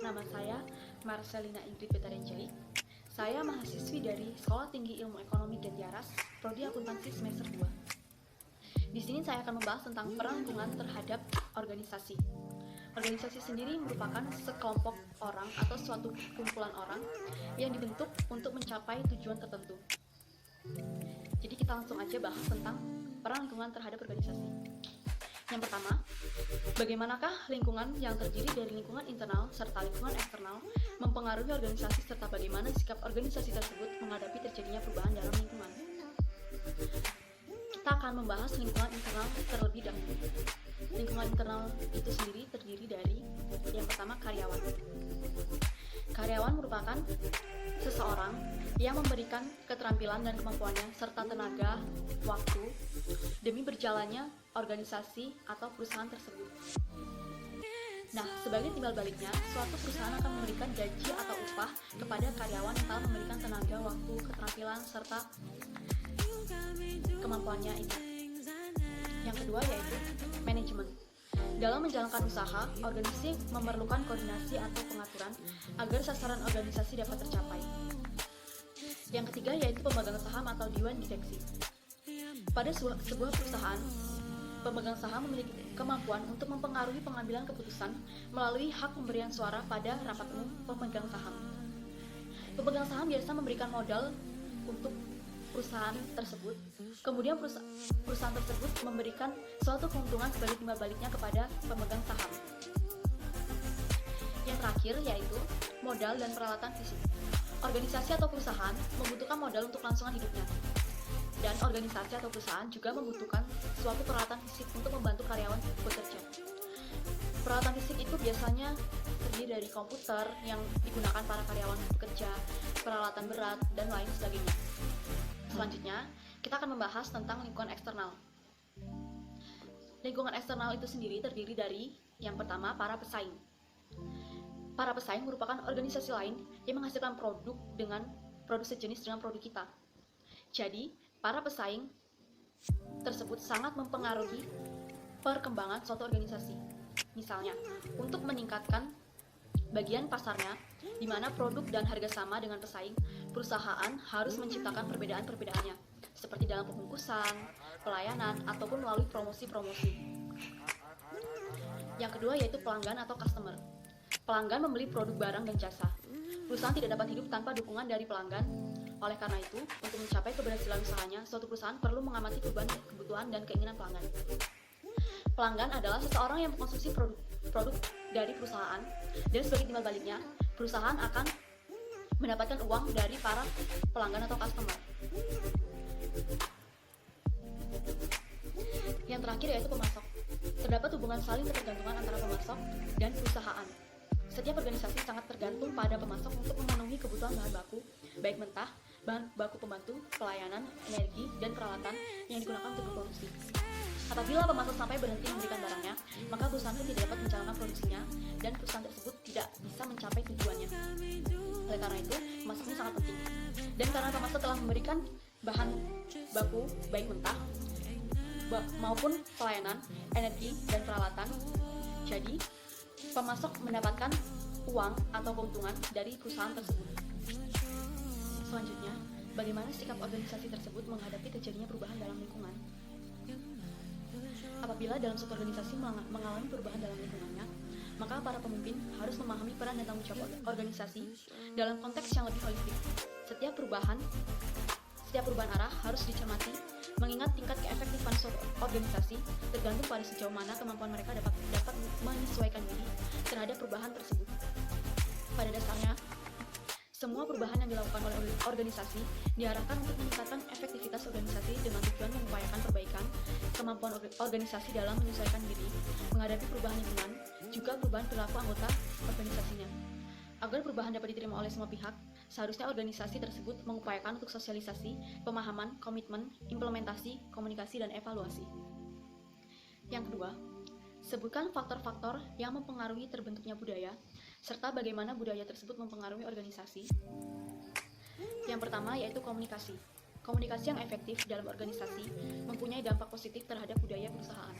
Nama saya Marcelina Ingrid Betarenjai. Saya mahasiswi dari Sekolah Tinggi Ilmu Ekonomi Gantiaras, Prodi Akuntansi semester 2. Di sini saya akan membahas tentang peran lingkungan terhadap organisasi. Organisasi sendiri merupakan sekelompok orang atau suatu kumpulan orang yang dibentuk untuk mencapai tujuan tertentu. Jadi kita langsung aja bahas tentang peran lingkungan terhadap organisasi. Yang pertama, bagaimanakah lingkungan yang terdiri dari lingkungan internal serta lingkungan eksternal mempengaruhi organisasi serta bagaimana sikap organisasi tersebut menghadapi terjadinya perubahan dalam lingkungan. Kita akan membahas lingkungan internal terlebih dahulu. Lingkungan internal itu sendiri terdiri dari yang pertama karyawan. Karyawan merupakan seseorang yang memberikan keterampilan dan kemampuannya serta tenaga, waktu demi berjalannya organisasi atau perusahaan tersebut. Nah, sebagai timbal baliknya, suatu perusahaan akan memberikan gaji atau upah kepada karyawan yang telah memberikan tenaga, waktu, keterampilan serta kemampuannya ini. Yang kedua yaitu manajemen. Dalam menjalankan usaha, organisasi memerlukan koordinasi atau pengaturan agar sasaran organisasi dapat tercapai. Yang ketiga yaitu pemegang saham atau dewan direksi. Pada sebuah perusahaan, pemegang saham memiliki kemampuan untuk mempengaruhi pengambilan keputusan melalui hak pemberian suara pada rapat umum pemegang saham. Pemegang saham biasa memberikan modal untuk perusahaan tersebut, kemudian perusahaan tersebut memberikan suatu keuntungan sebagai timbal baliknya kepada pemegang saham. Yang terakhir yaitu modal dan peralatan fisik. Organisasi atau perusahaan membutuhkan modal untuk kelangsungan hidupnya, dan organisasi atau perusahaan juga membutuhkan suatu peralatan fisik untuk membantu karyawan bekerja. Peralatan fisik itu biasanya terdiri dari komputer yang digunakan para karyawan bekerja, peralatan berat, dan lain sebagainya. Selanjutnya, kita akan membahas tentang lingkungan eksternal. Lingkungan eksternal itu sendiri terdiri dari yang pertama, para pesaing. Para pesaing merupakan organisasi lain yang menghasilkan produk sejenis dengan produk kita. Jadi, para pesaing tersebut sangat mempengaruhi perkembangan suatu organisasi. Misalnya, untuk meningkatkan bagian pasarnya, di mana produk dan harga sama dengan pesaing, perusahaan harus menciptakan perbedaan-perbedaannya, seperti dalam pembungkusan, pelayanan, ataupun melalui promosi-promosi. Yang kedua yaitu pelanggan atau customer. Pelanggan membeli produk barang dan jasa. Perusahaan tidak dapat hidup tanpa dukungan dari pelanggan. Oleh karena itu, untuk mencapai keberhasilan usahanya, suatu perusahaan perlu mengamati perubahan kebutuhan dan keinginan pelanggan. Pelanggan adalah seseorang yang mengkonsumsi produk dari perusahaan, dan sebagai timbal baliknya, perusahaan akan mendapatkan uang dari para pelanggan atau customer. Yang terakhir yaitu pemasok. Terdapat hubungan saling ketergantungan antara pemasok dan perusahaan. Setiap organisasi sangat tergantung pada pemasok untuk memenuhi kebutuhan bahan baku, baik mentah, bahan baku pembantu, pelayanan, energi, dan peralatan yang digunakan untuk berproduksi. Apabila pemasok sampai berhenti memberikan barangnya, maka perusahaan pun tidak dapat menjalankan produksinya dan perusahaan tersebut tidak bisa mencapai tujuannya. Oleh karena itu, pemasok ini sangat penting. Dan karena pemasok telah memberikan bahan baku baik mentah maupun pelayanan, energi, dan peralatan, jadi pemasok mendapatkan uang atau keuntungan dari perusahaan tersebut. Selanjutnya, bagaimana sikap organisasi tersebut menghadapi terjadinya perubahan dalam lingkungan? Apabila dalam suatu organisasi mengalami perubahan dalam lingkungannya, maka para pemimpin harus memahami peran dan tanggung jawab organisasi dalam konteks yang lebih holistik. Setiap perubahan arah harus dicermati, mengingat tingkat keefektifan suatu organisasi tergantung pada sejauh mana kemampuan mereka dapat menyesuaikan diri terhadap perubahan tersebut. Pada dasarnya, semua perubahan yang dilakukan oleh organisasi diarahkan untuk meningkatkan efektivitas organisasi dengan tujuan mengupayakan perbaikan kemampuan organisasi dalam menyesuaikan diri menghadapi perubahan lingkungan, juga perubahan perilaku anggota organisasinya. Agar perubahan dapat diterima oleh semua pihak, seharusnya organisasi tersebut mengupayakan untuk sosialisasi, pemahaman, komitmen, implementasi, komunikasi, dan evaluasi. Yang kedua, sebutkan faktor-faktor yang mempengaruhi terbentuknya budaya, serta bagaimana budaya tersebut mempengaruhi organisasi. Yang pertama yaitu komunikasi. Komunikasi yang efektif dalam organisasi mempunyai dampak positif terhadap budaya perusahaan.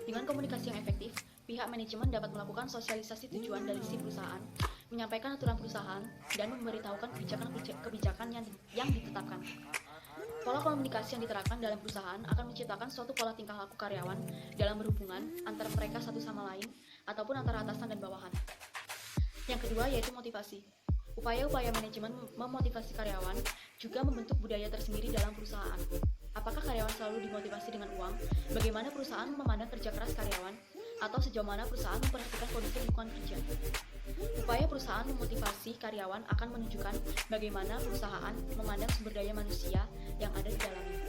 Dengan komunikasi yang efektif, pihak manajemen dapat melakukan sosialisasi tujuan dari si perusahaan, menyampaikan aturan perusahaan, dan memberitahukan kebijakan yang ditetapkan. Pola komunikasi yang diterapkan dalam perusahaan akan menciptakan suatu pola tingkah laku karyawan dalam berhubungan antara mereka satu sama lain ataupun antara atasan dan bawahan. Yang kedua yaitu motivasi. Upaya-upaya manajemen memotivasi karyawan juga membentuk budaya tersendiri dalam perusahaan. Apakah karyawan selalu dimotivasi dengan uang? Bagaimana perusahaan memandang kerja keras karyawan? Atau sejauh mana perusahaan memperhatikan kondisi lingkungan kerja? Upaya perusahaan memotivasi karyawan akan menunjukkan bagaimana perusahaan memandang sumber daya manusia yang ada di dalamnya.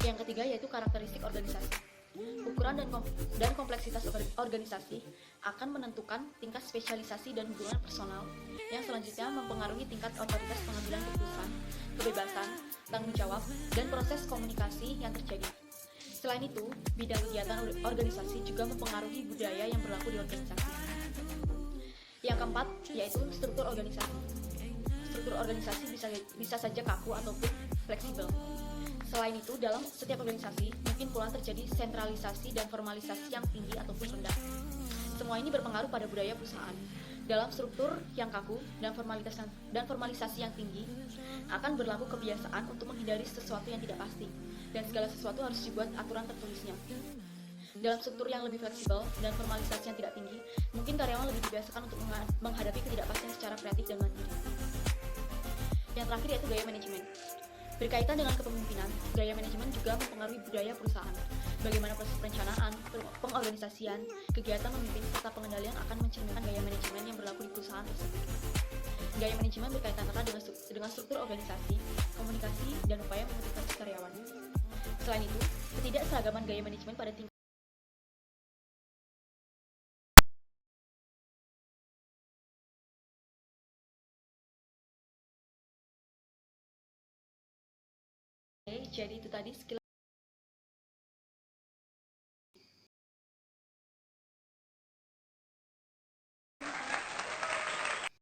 Yang ketiga yaitu karakteristik organisasi. Ukuran dan kompleksitas organisasi akan menentukan tingkat spesialisasi dan hubungan personal yang selanjutnya mempengaruhi tingkat otoritas pengambilan keputusan, kebebasan, tanggung jawab, dan proses komunikasi yang terjadi. Selain itu, bidang kegiatan organisasi juga mempengaruhi budaya yang berlaku di organisasi. Yang keempat, yaitu struktur organisasi. Struktur organisasi bisa saja kaku ataupun fleksibel. Selain itu, dalam setiap organisasi mungkin pula terjadi sentralisasi dan formalisasi yang tinggi ataupun rendah. Semua ini berpengaruh pada budaya perusahaan. Dalam struktur yang kaku dan formalisasi yang tinggi, akan berlaku kebiasaan untuk menghindari sesuatu yang tidak pasti, dan segala sesuatu harus dibuat aturan tertulisnya. Dalam struktur yang lebih fleksibel dan formalisasi yang tidak tinggi, mungkin karyawan lebih dibiasakan untuk menghadapi ketidakpastian secara kreatif dan mandiri. Yang terakhir yaitu gaya manajemen. Berkaitan dengan kepemimpinan, gaya manajemen juga mempengaruhi budaya perusahaan. Bagaimana proses perencanaan, pengorganisasian, kegiatan memimpin, serta pengendalian akan mencerminkan gaya manajemen yang berlaku di perusahaan tersebut. Gaya manajemen berkaitan erat dengan struktur organisasi, komunikasi, dan upaya memotivasi karyawan. Selain itu, ketidakseragaman gaya manajemen pada tingkat jadi itu tadi skill